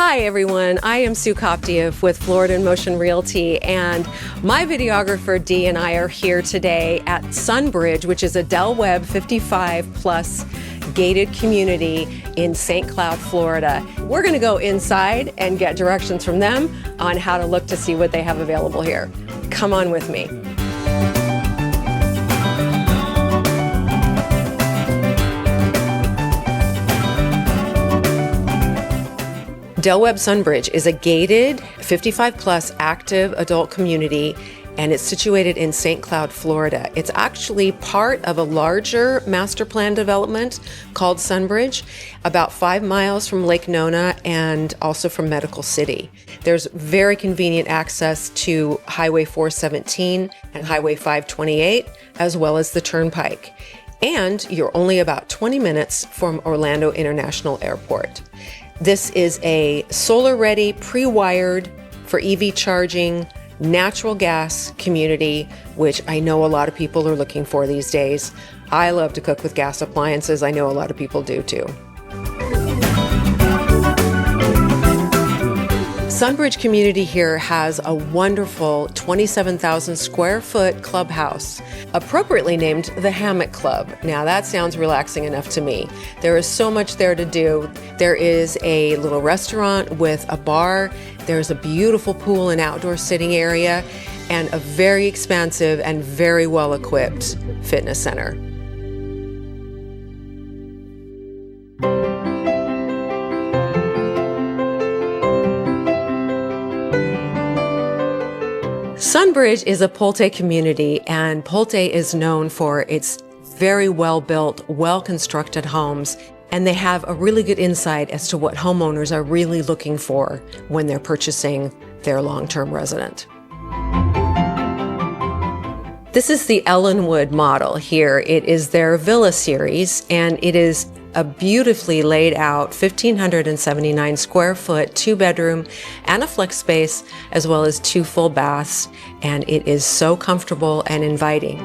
Hi everyone, I am Sue Koptiev with Florida Motion Realty, and my videographer Dee and I are here today at Sunbridge, which is a Del Webb 55 plus gated community in St. Cloud, Florida. We're going to go inside and get directions from them on how to look to see what they have available here. Come on with me. Del Webb Sunbridge is a gated 55 plus active adult community, and it's situated in St. Cloud, Florida. It's actually part of a larger master plan development called Sunbridge, about 5 miles from Lake Nona and also from Medical City. There's very convenient access to Highway 417 and Highway 528, as well as the Turnpike. And you're only about 20 minutes from Orlando International Airport. This is a solar-ready, pre-wired for EV charging, natural gas community, which I know a lot of people are looking for these days. I love to cook with gas appliances. I know a lot of people do too. Sunbridge community here has a wonderful 27,000 square foot clubhouse, appropriately named the Hammock Club. Now that sounds relaxing enough to me. There is so much there to do. There is a little restaurant with a bar. There's a beautiful pool and outdoor sitting area, and a very expansive and very well equipped fitness center. Sunbridge is a Pulte community, and Pulte is known for its very well-built, well-constructed homes, and they have a really good insight as to what homeowners are really looking for when they're purchasing their long-term resident. This is the Ellenwood model here. It is their villa series, and it is a beautifully laid out 1,579 square foot, 2-bedroom and a flex space, as well as 2 full baths. And it is so comfortable and inviting.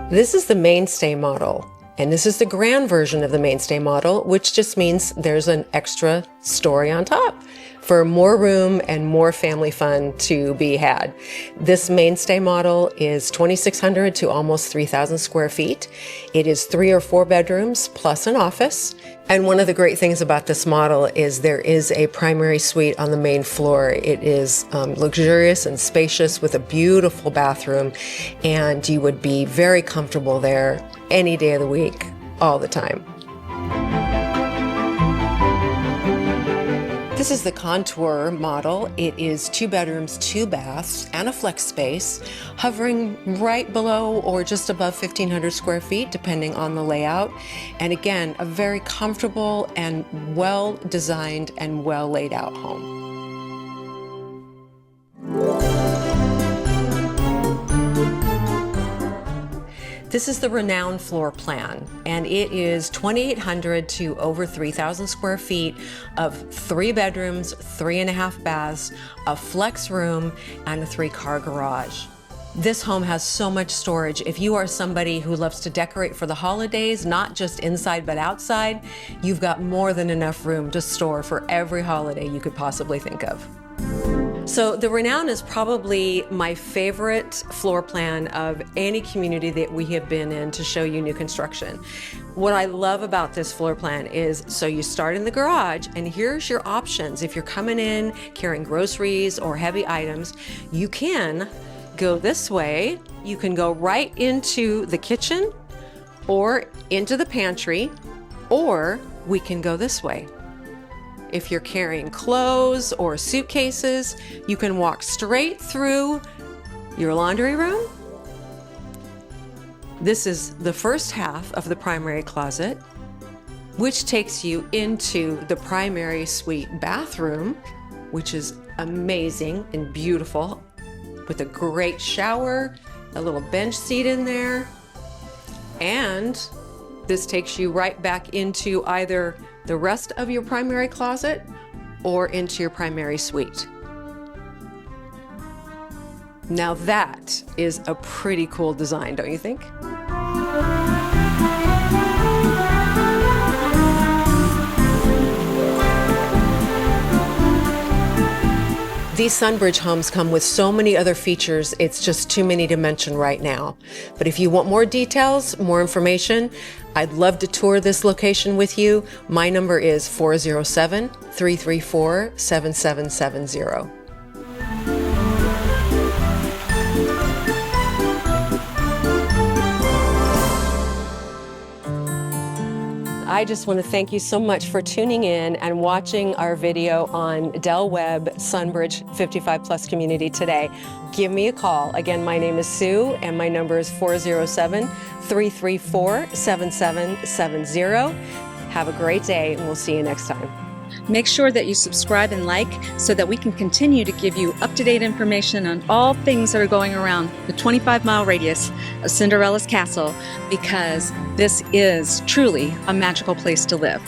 This is the Mainstay model. And this is the grand version of the Mainstay model, which just means there's an extra story on top for more room and more family fun to be had. This Mainstay model is 2,600 to almost 3,000 square feet. It is 3 or 4 bedrooms plus an office. And one of the great things about this model is there is a primary suite on the main floor. It is luxurious and spacious with a beautiful bathroom, and you would be very comfortable there any day of the week, all the time. This is the Contour model. It is 2 bedrooms, 2 baths, and a flex space, hovering right below or just above 1,500 square feet, depending on the layout. And again, a very comfortable and well-designed and well-laid out home. This is the Renown floor plan, and it is 2,800 to over 3,000 square feet of 3 bedrooms, 3.5 baths, a flex room, and a 3-car garage. This home has so much storage. If you are somebody who loves to decorate for the holidays, not just inside but outside, you've got more than enough room to store for every holiday you could possibly think of. So the Renown is probably my favorite floor plan of any community that we have been in to show you new construction. What I love about this floor plan is, so you start in the garage, and here's your options. If you're coming in carrying groceries or heavy items, you can go this way. You can go right into the kitchen or into the pantry, or we can go this way. If you're carrying clothes or suitcases, you can walk straight through your laundry room. This is the first half of the primary closet, which takes you into the primary suite bathroom, which is amazing and beautiful, with a great shower, a little bench seat in there. And this takes you right back into either the rest of your primary closet or into your primary suite. Now that is a pretty cool design, don't you think? These Sunbridge homes come with so many other features, it's just too many to mention right now. But if you want more details, more information, I'd love to tour this location with you. My number is 407-334-7770. I just want to thank you so much for tuning in and watching our video on Webb Sunbridge 55+ community today. Give me a call. Again, my name is Sue and my number is 407-334-7770. Have a great day and we'll see you next time. Make sure that you subscribe and like so that we can continue to give you up-to-date information on all things that are going around the 25-mile radius of Cinderella's castle, because this is truly a magical place to live.